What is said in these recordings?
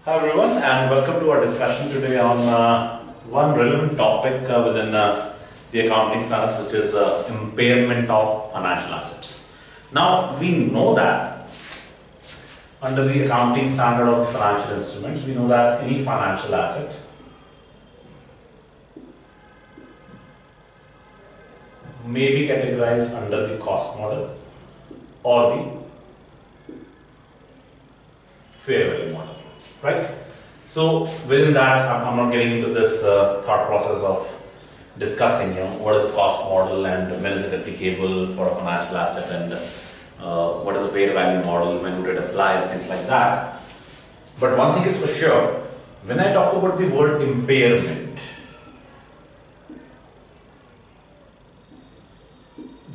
Hi everyone, and welcome to our discussion today on one relevant topic within the accounting standards, which is impairment of financial assets. Now, we know that under the accounting standard of the financial instruments, we know that any financial asset may be categorized under the cost model or the fair value model. Right? So within that, I'm not getting into this thought process of discussing, what is the cost model and when is it applicable for a financial asset, and what is a fair value model, when would it apply, things like that. But one thing is for sure, when I talk about the word impairment,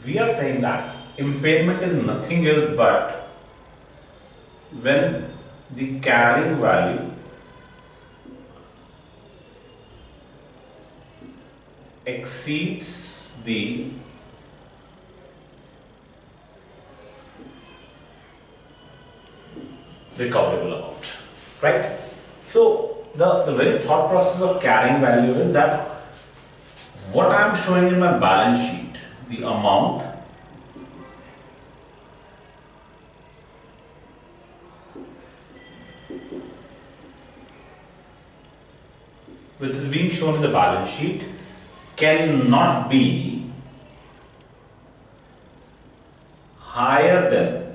we are saying that impairment is nothing else but when the carrying value exceeds the recoverable amount, right? So the very thought process of carrying value is that what I am showing in my balance sheet, the amount which is being shown in the balance sheet cannot be higher than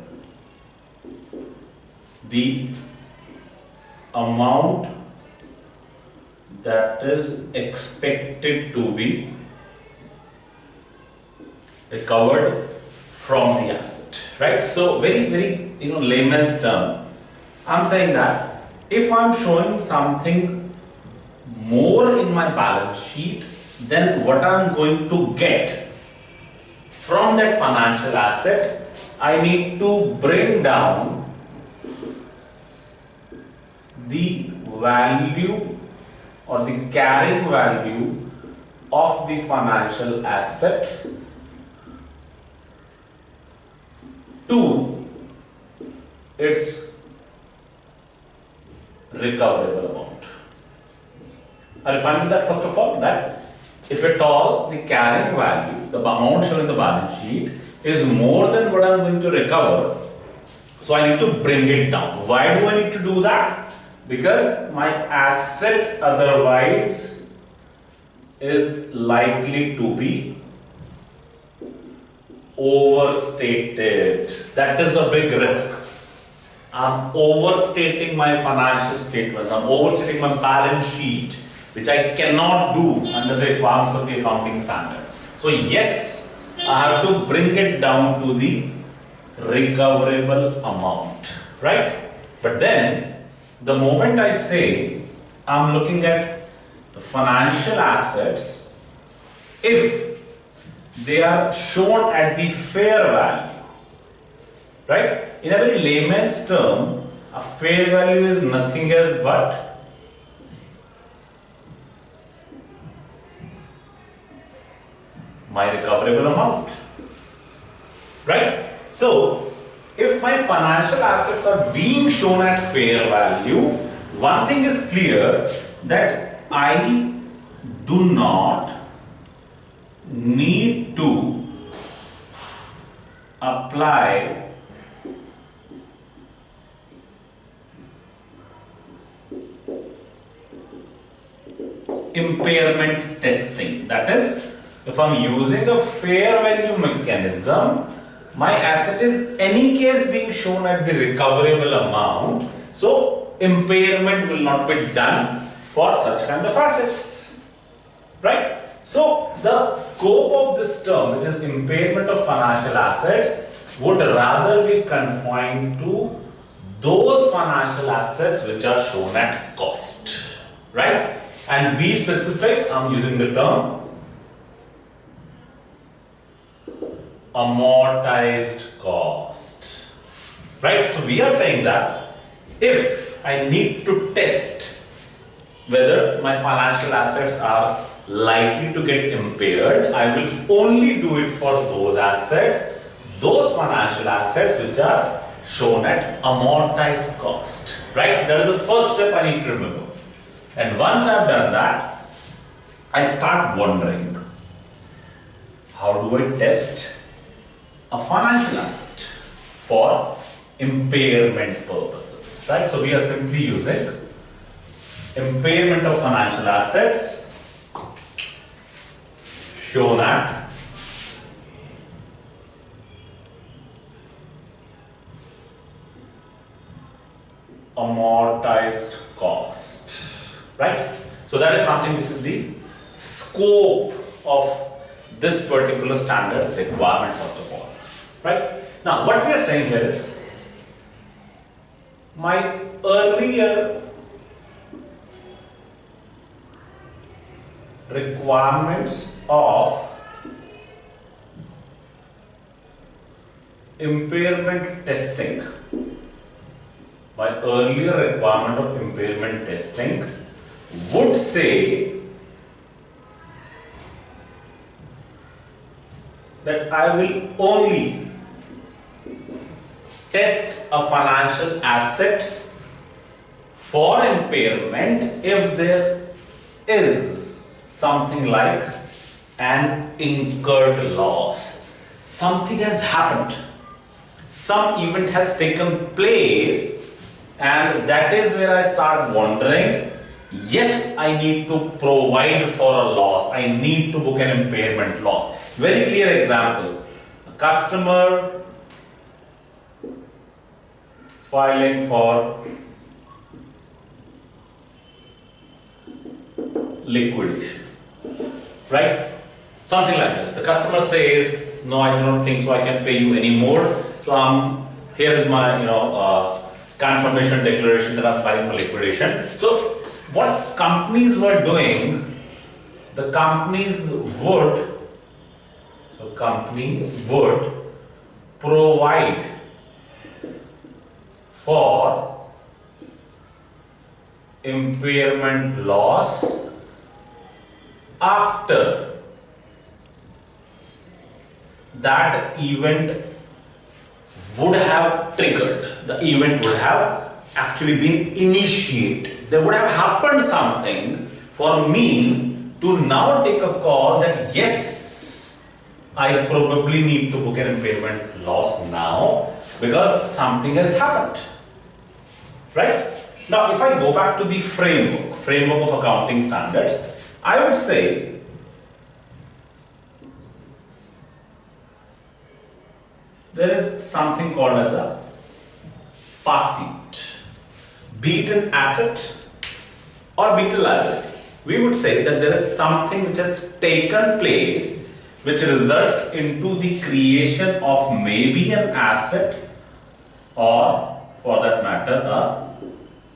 the amount that is expected to be recovered from the asset, right? So very layman's term, I'm saying that if I'm showing something more in my balance sheet than what I'm going to get from that financial asset, I need to bring down the value or the carrying value of the financial asset to its recoverable amount. Are you fine with that? First of all, that if at all the carrying value, the amount shown in the balance sheet, is more than what I'm going to recover, so I need to bring it down. Why do I need to do that? Because my asset otherwise is likely to be overstated. That is the big risk. I'm overstating my financial statements, I'm overstating my balance sheet, which I cannot do under the requirements of the accounting standard. So yes, I have to bring it down to the recoverable amount, right? But then, the moment I say I'm looking at the financial assets, if they are shown at the fair value, right? In a very layman's term, a fair value is nothing else but my recoverable amount, right? So, if my financial assets are being shown at fair value, one thing is clear, that I do not need to apply impairment testing. That is, if I'm using a fair value mechanism, my asset is any case being shown at the recoverable amount, so impairment will not be done for such kind of assets, right? So the scope of this term, which is impairment of financial assets, would rather be confined to those financial assets which are shown at cost, right? And be specific, I'm using the term amortized cost, right? So we are saying that if I need to test whether my financial assets are likely to get impaired, I will only do it for those assets, those financial assets which are shown at amortized cost, right? That is the first step I need to remember. And once I've done that, I start wondering, how do I test a financial asset for impairment purposes, right? So we are simply using impairment of financial assets shown at amortized cost, right? So that is something which is the scope of this particular standards requirement first of all, right? Now what we are saying here is, my earlier requirements of impairment testing, would say that I will only test a financial asset for impairment if there is something like an incurred loss. Something has happened, some event has taken place, and that is where I start wondering, yes, I need to provide for a loss, I need to book an impairment loss. Very clear example, a customer filing for liquidation, right? Something like this. The customer says, no, I do not think so, I can pay you anymore. So here is my confirmation declaration that I'm filing for liquidation. So what companies were doing, the companies would provide for impairment loss after that event would have triggered, the event would have actually been initiated. There would have happened something for me to now take a call that yes, I probably need to book an impairment loss now because something has happened, right? Now if I go back to the framework of accounting standards, I would say there is something called as a past event, be it an asset or be it a liability. We would say that there is something which has taken place which results into the creation of maybe an asset or, for that matter, a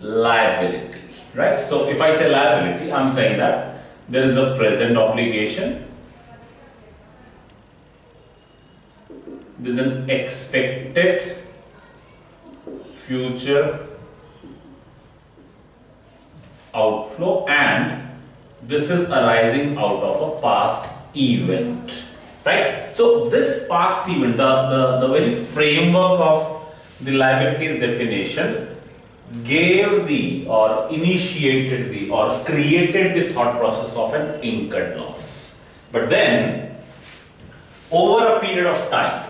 liability, right? So if I say liability, I'm saying that there is a present obligation, there is an expected future outflow, and this is arising out of a past event, right? So this past event, the very framework of the liabilities definition gave the or initiated the or created the thought process of an incurred loss. But then over a period of time,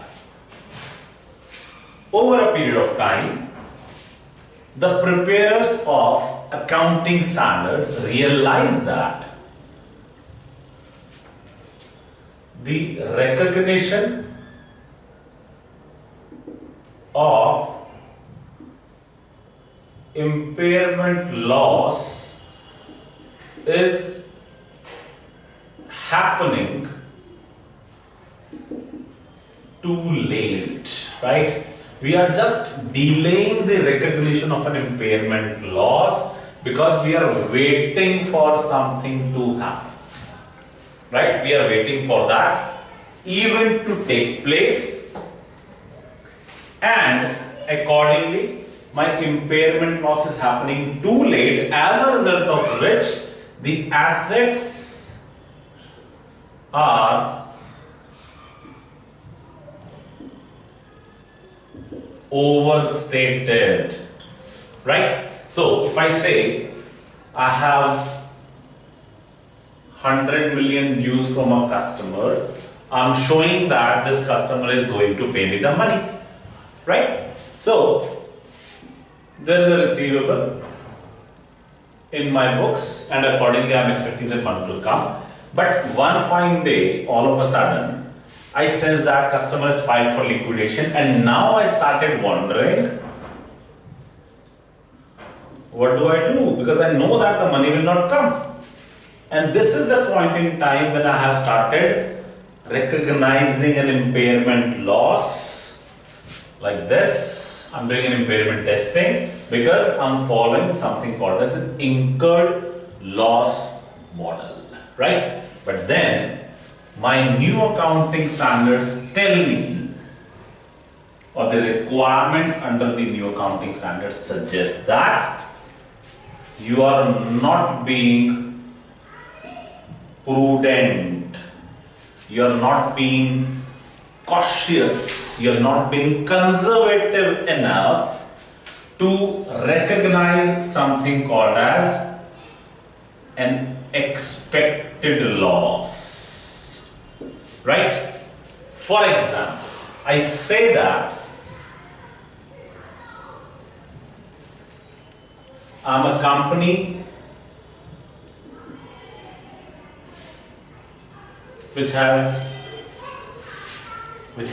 the preparers of accounting standards realized that the recognition of impairment loss is happening too late, right? We are just delaying the recognition of an impairment loss because we are waiting for something to happen, right? We are waiting for that event to take place, and accordingly my impairment loss is happening too late, as a result of which the assets are overstated, right? So if I say I have 100 million dues from a customer, I'm showing that this customer is going to pay me the money, right? So there is a receivable in my books, and accordingly I'm expecting the fund to come. But one fine day, all of a sudden, I sense that customer is filed for liquidation, and now I started wondering, what do I do? Because I know that the money will not come. And this is the point in time when I have started recognizing an impairment loss like this. I'm doing an impairment testing because I'm following something called as the incurred loss model, right? But then my new accounting standards tell me, or the requirements under the new accounting standards suggest that you are not being prudent, you are not being cautious, you're not being conservative enough to recognize something called as an expected loss, right? For example, I say that I'm a company which has let's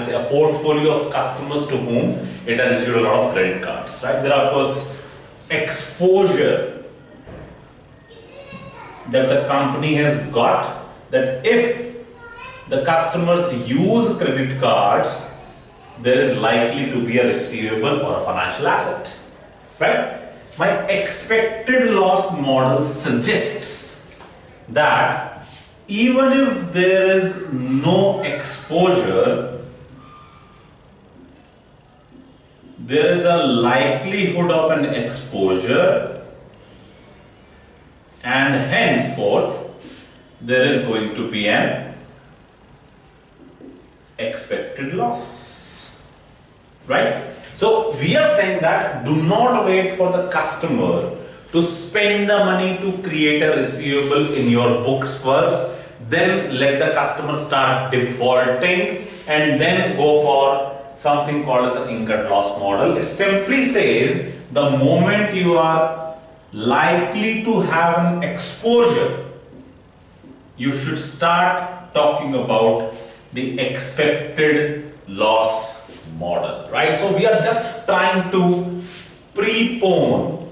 say a portfolio of customers to whom it has issued a lot of credit cards, right? There are of course exposure that the company has got, that if the customers use credit cards, there is likely to be a receivable or a financial asset, right? My expected loss model suggests that even if there is no exposure, there is a likelihood of an exposure, and henceforth there is going to be an expected loss, right? So we are saying that do not wait for the customer to spend the money to create a receivable in your books first, then let the customer start defaulting and then go for something called as an incurred loss model. It simply says the moment you are likely to have an exposure, you should start talking about the expected loss model, right? So we are just trying to prepone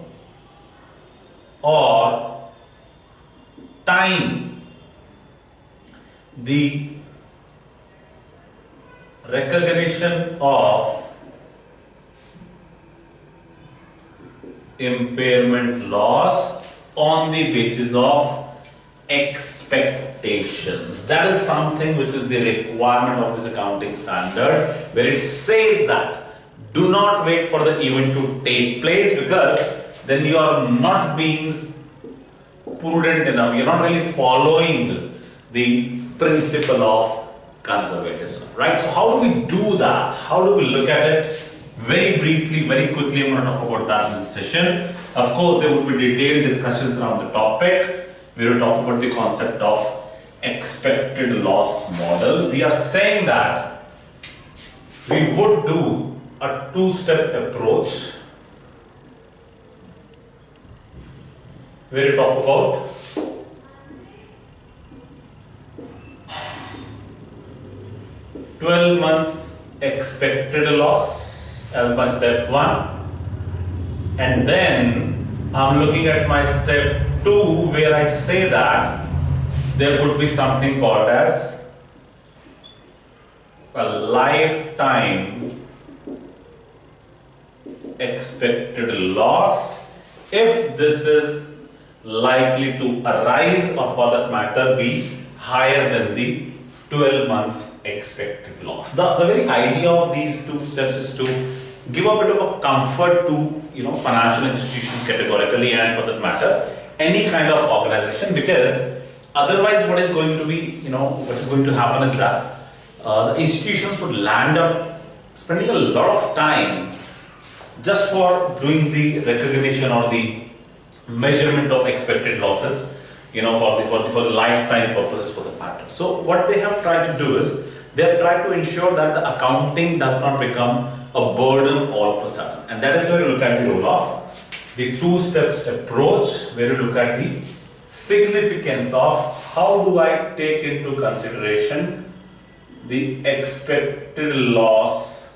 or time the recognition of impairment loss on the basis of expectations. That is something which is the requirement of this accounting standard, where it says that do not wait for the event to take place, because then you are not being prudent enough, you're not really following the principle of conservatism, right? So how do we do that? How do we look at it? Very briefly, very quickly, I'm going to talk about that in this session. Of course, there will be detailed discussions around the topic. We will talk about the concept of expected loss model. We are saying that we would do a two-step approach where we talk about $12 months expected loss as my step 1, and then I'm looking at my step 2 where I say that there could be something called as a lifetime expected loss if this is likely to arise, or for that matter be higher than the 12 months expected loss. The very idea of these two steps is to give a bit of a comfort to financial institutions categorically, and for that matter any kind of organization, because otherwise what is going to be what is going to happen is that the institutions would land up spending a lot of time just for doing the recognition or the measurement of expected losses, for the lifetime purposes for the matter. So what they have tried to do is, they have tried to ensure that the accounting does not become a burden all of a sudden. And that is where you look at the role of the two-steps approach, where you look at the significance of how do I take into consideration the expected loss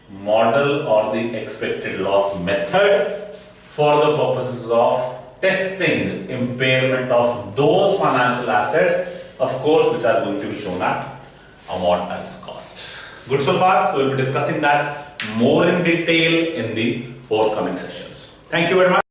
model or the expected loss method for the purposes of testing impairment of those financial assets, of course, which are going to be shown at amortized cost. Good so far? So we will be discussing that more in detail in the forthcoming sessions. Thank you very much.